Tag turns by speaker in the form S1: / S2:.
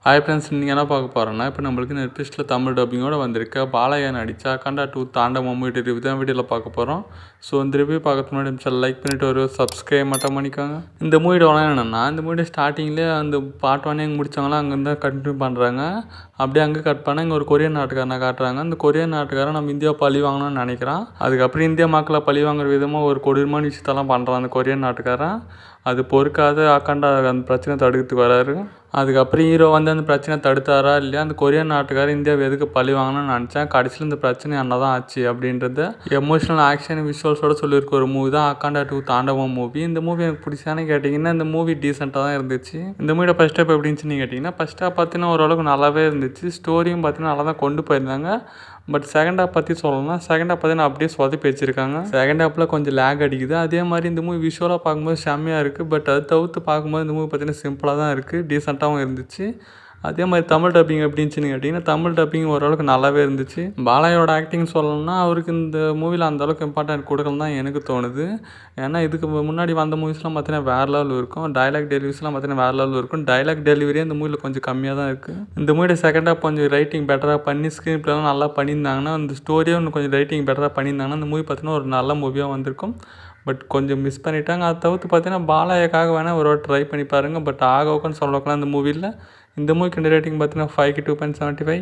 S1: Hi friends, நீங்கள் என்ன பார்க்க போகிறோன்னா, இப்போ நம்மளுக்கு நெட்ஃப்ளிக்ஸில் தமிழ் டப்பிங்கோடு வந்திருக்க பாலையா நடித்த அக்காண்டா 2 தாண்டவம் வீட்டு ரிவ்யூ தான் வீடியோவில் பார்க்க போகிறோம். ஸோ இந்த ரிவ்யூ பார்க்கறதுக்கு முன்னாடி நிமிஷம் லைக் பண்ணிவிட்டு ஒரு சப்ஸ்கிரைப் மட்டும் பண்ணிக்கோங்க. இந்த மூவியோட என்னென்னா, இந்த மூவி ஸ்டார்டிங்லேயே அந்த பார்ட் 1 எங்கே முடித்தாங்களோ அங்கேருந்து கண்டினியூ பண்ணுறாங்க. அப்படியே அங்கே கட் பண்ணால் இங்கே ஒரு கொரியன் நாட்டுக்காரனை காட்டுறாங்க. அந்த கொரியன் நாட்டுக்காரன் நம்ம இந்தியாவை பழி வாங்கணும்னு நினைக்கிறான். அதுக்கப்புறம் இந்திய மக்களை பழி வாங்குற விதமாக ஒரு கொடூரமான விஷயத்தெல்லாம் பண்ணுறான் அந்த கொரியன் நாட்டுக்காரன். அது பொறுக்காத அக்காண்டா அந்த பிரச்சனை தடுக்கிறதுக்கு வராரு. அதுக்கப்புறம் ஹீரோ வந்து அந்த பிரச்சனை தடுத்தாரா இல்லையா, அந்த கொரியன் நாட்டுக்காரர் இந்தியாவை எதுக்கு பழி வாங்கணும்னு நினச்சேன். கடைசியில் இந்த பிரச்சனை என்ன தான் ஆச்சு அப்படின்றத எமோஷனல் ஆக்ஷன் விஷுவல்ஸோட சொல்லியிருக்க ஒரு மூவி தான் அக்காண்டா 2 தாண்டவம் மூவி. இந்த மூவி எனக்கு பிடிச்சானே கேட்டிங்கன்னா, இந்த மூவி டீசெண்டாக தான் இருந்துச்சு. இந்த மூவியோட ஃபஸ்ட் ஸ்டெப் எப்படி இருந்துச்சுன்னு கேட்டிங்கன்னா, ஃபஸ்ட் ஸ்டாப் பார்த்தீங்கன்னா ஓரளவுக்கு நல்லாவே இருந்துச்சு. ஸ்டோரியும் பார்த்தீங்கன்னா நல்லா தான் கொண்டு போயிருந்தாங்க. பட் செகண்ட் ஹாப் பற்றி சொல்லணும்னா, செகண்ட் ஹாப் பார்த்தீங்கன்னா அப்படியே சொதப்பி வச்சிருக்காங்க. செகண்ட் ஹாப்பில் கொஞ்சம் லேக் அடிக்குது. அதே மாதிரி இந்த மூவி விஷுவலாக பார்க்கும்போது செம்மையாக இருக்குது. பட் அது தவிர்த்து பார்க்கும்போது இந்த மூவி பார்த்தீங்கன்னா சிம்பிளாக தான் இருக்குது, டீசெண்டாகவும் இருந்துச்சு. அதே மாதிரி தமிழ் டப்பிங் எப்படி இருந்துச்சுன்னு கேட்டிங்கன்னா, தமிழ் டப்பிங் ஓரளவுக்கு நல்லாவே இருந்துச்சு. பாலாயோட ஆக்டிங் சொல்லணும்னா, அவருக்கு இந்த மூவியில் அந்தளவுக்கு இம்பார்ட்டன்ட் கொடுக்கலன்னு தான் எனக்கு தோணுது. ஏன்னா இதுக்கு முன்னாடி வந்த மூவிஸ்லாம் பார்த்தீங்கன்னா வேறு லெவல் இருக்கும். டைலாக் டெலிவரிஸ்லாம் பார்த்தீங்கன்னா வேறு லெவல் இருக்கும். டைலாக் டெலிவரியே இந்த மூவியில் கொஞ்சம் கம்மியாக தான் இருக்குது. இந்த மூவியோட செகண்ட் ஹாப் கொஞ்சம் ரைட்டிங் பெட்டராக பண்ணி ஸ்க்ரீன் பிளேலாம் நல்லா பண்ணியிருந்தாங்கன்னா, அந்த ஸ்டோரியும் இன்னும் கொஞ்சம் ரைட்டிங் பெட்டராக பண்ணியிருந்தாங்கன்னா, இந்த மூவி பார்த்தீங்கன்னா ஒரு நல்ல மூவியாக வந்திருக்கும். பட் கொஞ்சம் மிஸ் பண்ணிட்டாங்க. அதை தவிர்த்து பார்த்தீங்கன்னா பாலாயாக்காக வேணால் ஒரு ட்ரை பண்ணி பாருங்கள். பட் ஆகவுக்குன்னு சொல்லக்கலாம் இந்த மூவியில். இந்த மூவிக்கு ரேட்டிங் பார்த்தீங்கன்னா 5க்கு 2.75.